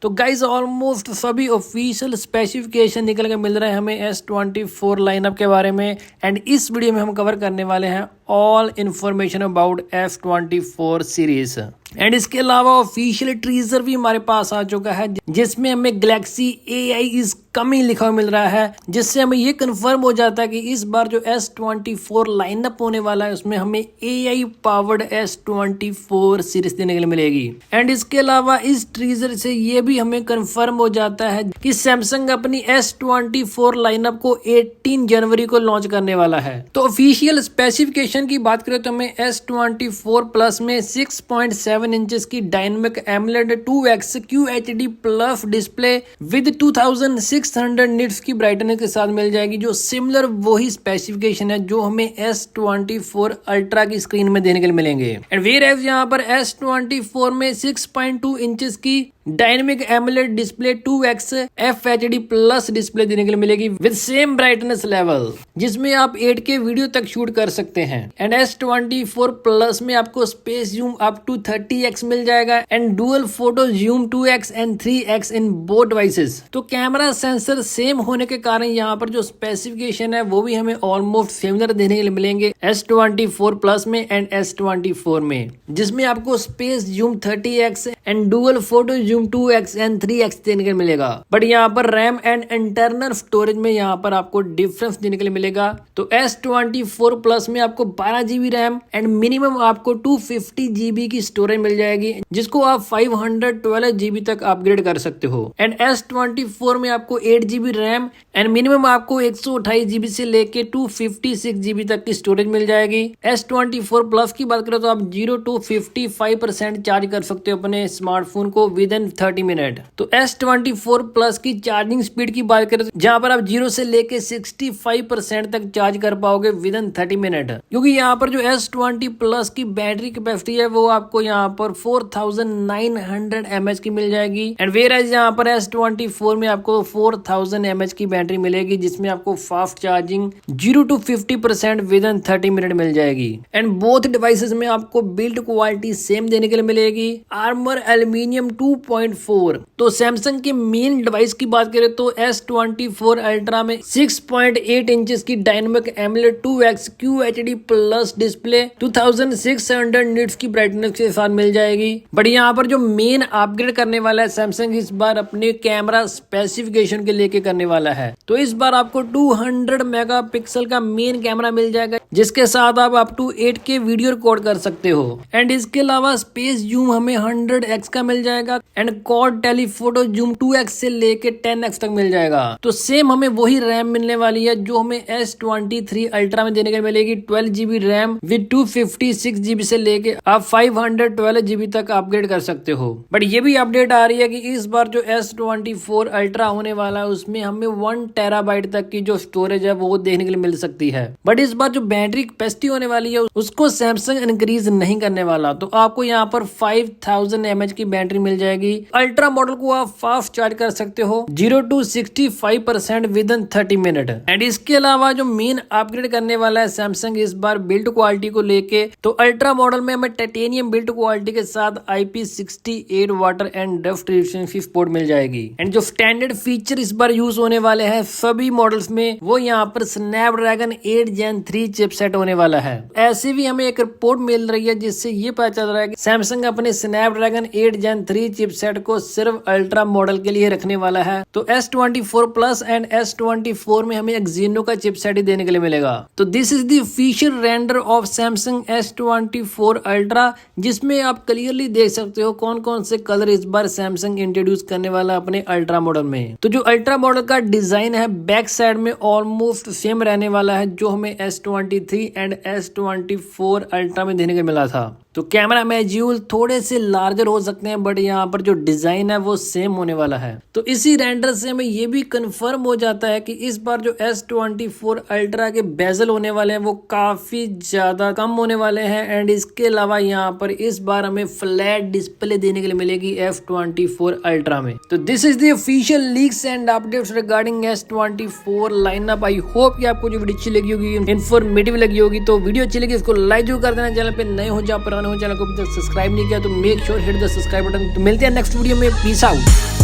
तो guys almost सभी official specification निकल के मिल रहे हैं हमें S24 लाइनअप के बारे में। एंड इस वीडियो में हम कवर करने वाले हैं all information about S24 series. And इसके अलावा ऑफिशियल ट्रीजर भी हमारे पास आ चुका है जिसमें हमें गैलेक्सी AI इज कमिंग लिखा हुआ मिल रहा है, जिससे हमें ये कंफर्म हो जाता है कि इस बार जो S24 लाइनअप होने वाला है उसमें हमें AI पावर्ड S24 सीरीज देने के लिए मिलेगी। एंड इसके अलावा इस ट्रीजर से ये भी हमें कंफर्म हो जाता है कि सैमसंग अपनी S24 लाइनअप को 18 जनवरी को लॉन्च करने वाला है। तो ऑफिशियल स्पेसिफिकेशन की बात करें तो हमें S24 प्लस में 6.7 इंचेस की dynamic AMOLED 2x QHD plus display with 2600 nits की ब्राइटनेस के साथ मिल जाएगी, जो सिमिलर वही स्पेसिफिकेशन है जो हमें S24 अल्ट्रा की स्क्रीन में देने के लिए मिलेंगे। एंड वेयर एज यहाँ पर S24 में 6.2 इंचेस की dynamic AMOLED display 2x FHD plus display देने के लिए मिलेगी विद सेम ब्राइटनेस लेवल, जिसमें आप 8K वीडियो तक शूट कर सकते हैं। एंड S24 प्लस में आपको space zoom up to 30x मिल जाएगा and dual photo zoom 2x and 3x in both devices. तो कैमरा सेंसर सेम होने के कारण यहाँ पर जो स्पेसिफिकेशन है वो भी हमें ऑलमोस्ट सिमिलर देने के लिए मिलेंगे S24 प्लस में एंड S24 में, जिसमें आपको space zoom 30x and dual photo zoom 2x and 3x देने के लिए मिलेगा। बट यहाँ पर रैम एंड इंटरनल स्टोरेज में यहाँ पर आपको डिफरेंस देने के लिए मिलेगा। तो S24 प्लस में आपको 12 GB रैम एंड मिनिमम आपको 250 GB की स्टोरेज मिल जाएगी, जिसको आप 512 GB तक अपग्रेड कर सकते हो। एंड S24 में आपको 8 GB रैम एंड मिनिमम आपको 128 GB से लेके 256 GB तक की स्टोरेज मिल जाएगी। S24 प्लस की बात करें तो आप 0 to 55% चार्ज कर सकते हो अपने स्मार्टफोन को विद इन 30 मिनट। तो S24 प्लस की चार्जिंग स्पीड की बात करें तो जहां पर आप 0 से लेके 65% तक चार्ज कर पाओगे विद इन 30 मिनट, क्योंकि यहाँ पर जो S20 प्लस की बैटरी कैपेसिटी है वो आपको यहाँ पर 4900 mAh की मिल जाएगी। एंड वेयर एज यहाँ पर S24 में आपको 4000 mAh की बैटरी मिलेगी, जिसमें आपको fast charging 0 to 50% with in 30 minute मिल जाएगी। एंड बोथ डिवाइसेस में आपको बिल्ड क्वालिटी सेम देने के लिए मिलेगी, आर्मर एल्यूमिनियम 2.4। तो सैमसंग के मेन डिवाइस की बात करें तो S24 अल्ट्रा में 6.8 इंचेस की dynamic AMOLED 2x QHD plus display 2600 nits की ब्राइटनेस के साथ मिल जाएगी। बट यहाँ पर जो मेन अपग्रेड करने वाला है सैमसंग इस बार अपने कैमरा स्पेसिफिकेशन के लेके करने वाला है। तो इस बार आपको 200 मेगापिक्सल का मेन कैमरा मिल जाएगा, जिसके साथ आप up to 8K video record कर सकते हो। एंड इसके अलावा स्पेस जूम हमें 100x का मिल जाएगा and quad telephoto zoom 2x से लेके 10x तक मिल जाएगा। तो सेम हमें वही रैम मिलने वाली है जो हमें S23 अल्ट्रा में देने के मिलेगी, 12 GB रैम विद 256 GB से लेके आप 512 GB तक अपग्रेड कर सकते हो। बट ये भी अपडेट आ रही है कि इस बार जो S24 अल्ट्रा होने वाला है उसमें हमें 1 TB तक की जो स्टोरेज है वो देखने के लिए मिल सकती है। बट इस बार जो बैटरी कैपेसिटी होने वाली है उसको सैमसंग इंक्रीज नहीं करने वाला, तो आपको यहाँ पर 5000 mAh की बैटरी मिल जाएगी। अल्ट्रा मॉडल को आप फास्ट चार्ज कर सकते हो 0 to 65% with in 30 minute. And इसके अलावा जो मेन अपग्रेड करने वाला है सैमसंग इस बार बिल्ड क्वालिटी को लेके, तो अल्ट्रा मॉडल में हमें टाइटेनियम बिल्ड क्वालिटी के साथ IP68 water and dust resistance support मिल जाएगी। एंड जो स्टैंडर्ड फीचर इस बार यूज होने वाले हैं सभी मॉडल्स में वो यहाँ पर स्नैपड्रैगन 8 Gen 3 चिपसेट होने वाला है। ऐसे भी हमें एक रिपोर्ट मिल रही है जिससे ये पता चल रहा है कि सैमसंग अपने स्नैपड्रैगन 8 Gen 3 चिपसेट को सिर्फ अल्ट्रा मॉडल के लिए रखने वाला है। तो S24 प्लस एंड S24 में हमें एक्जीनो का चिपसेट ही देने के लिए मिलेगा। तो this is the official render of Samsung S24 ultra, जिसमें आप क्लियरली देख सकते हो कौन कौन से कलर इस बार सैमसंग इंट्रोड्यूस करने वाला है अपने अल्ट्रा मॉडल में। तो जो अल्ट्रा मॉडल का डिजाइन है बैक साइड में ऑलमोस्ट सेम रहने वाला है जो हमें S23 एंड S24 अल्ट्रा में देने के मिला था। तो कैमरा मॉड्यूल थोड़े से लार्जर हो सकते हैं बट यहाँ पर जो डिजाइन है वो सेम होने वाला है। तो इसी रेंडर से हमें ये भी कंफर्म हो जाता है कि इस बार जो S24 अल्ट्रा के बेजल होने वाले हैं वो काफी ज्यादा कम होने वाले हैं। एंड इसके अलावा यहाँ पर इस बार हमें फ्लैट डिस्प्ले देने के लिए मिलेगी S24 अल्ट्रा में। तो this is the official leaks and updates regarding S24 lineup. I hope कि आपको जो वीडियो अच्छी लगी होगी, इन्फॉर्मेटिव लगी होगी। तो वीडियो अच्छी लगी इसको लाइक जरूर कर देना, चैनल पे नए हो जा पुराने हो चैनल को अभी तक सब्सक्राइब नहीं किया तो make sure hit the subscribe button. तो मिलते हैं नेक्स्ट वीडियो में, पीस आउट।